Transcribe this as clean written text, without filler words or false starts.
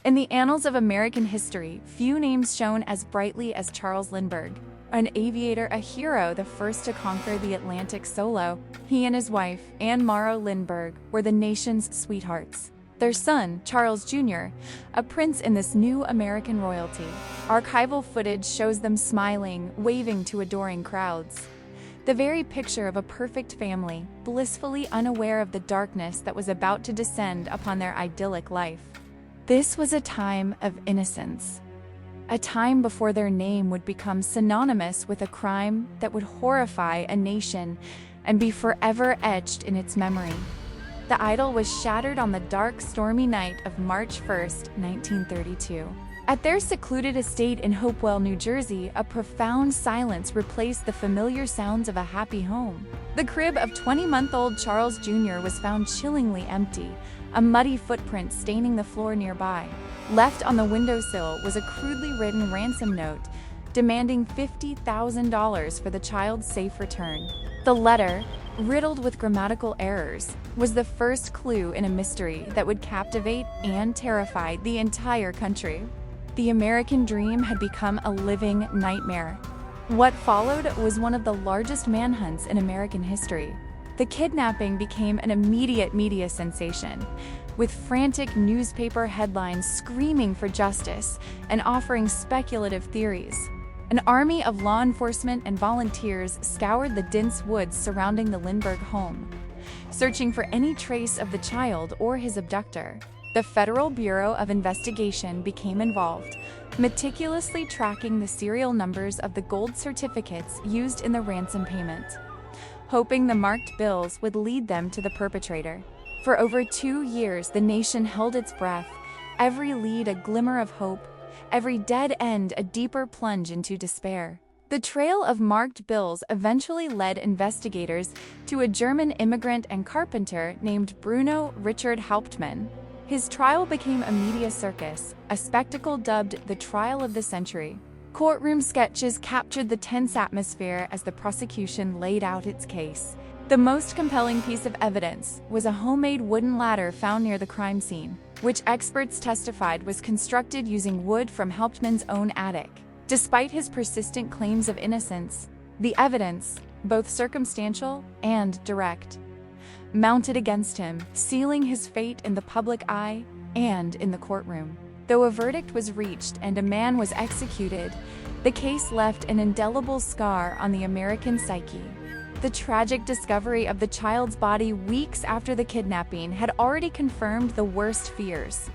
In the annals of American history, few names shone as brightly as Charles Lindbergh, an aviator, a hero, the first to conquer the Atlantic solo. He and his wife, Anne Morrow Lindbergh, were the nation's sweethearts. Their son, Charles Jr., a prince in this new American royalty. Archival footage shows them smiling, waving to adoring crowds. The very picture of a perfect family, blissfully unaware of the darkness that was about to descend upon their idyllic life. This was a time of innocence. A time before their name would become synonymous with a crime that would horrify a nation and be forever etched in its memory. The idol was shattered on the dark, stormy night of March 1, 1932. At their secluded estate in Hopewell, New Jersey, a profound silence replaced the familiar sounds of a happy home. The crib of 20-month-old Charles Jr. was found chillingly empty, a muddy footprint staining the floor nearby. Left on the windowsill was a crudely written ransom note, demanding $50,000 for the child's safe return. The letter, riddled with grammatical errors, was the first clue in a mystery that would captivate and terrify the entire country. The American dream had become a living nightmare. What followed was one of the largest manhunts in American history. The kidnapping became an immediate media sensation, with frantic newspaper headlines screaming for justice and offering speculative theories. An army of law enforcement and volunteers scoured the dense woods surrounding the Lindbergh home, searching for any trace of the child or his abductor. The Federal Bureau of Investigation became involved, meticulously tracking the serial numbers of the gold certificates used in the ransom payment, hoping the marked bills would lead them to the perpetrator. For over 2 years, the nation held its breath, every lead a glimmer of hope, every dead end a deeper plunge into despair. The trail of marked bills eventually led investigators to a German immigrant and carpenter named Bruno Richard Hauptmann. His trial became a media circus, a spectacle dubbed the trial of the century. Courtroom sketches captured the tense atmosphere as the prosecution laid out its case. The most compelling piece of evidence was a homemade wooden ladder found near the crime scene, which experts testified was constructed using wood from Hauptmann's own attic. Despite his persistent claims of innocence, the evidence, both circumstantial and direct, mounted against him, sealing his fate in the public eye and in the courtroom. Though a verdict was reached and a man was executed, the case left an indelible scar on the American psyche. The tragic discovery of the child's body weeks after the kidnapping had already confirmed the worst fears.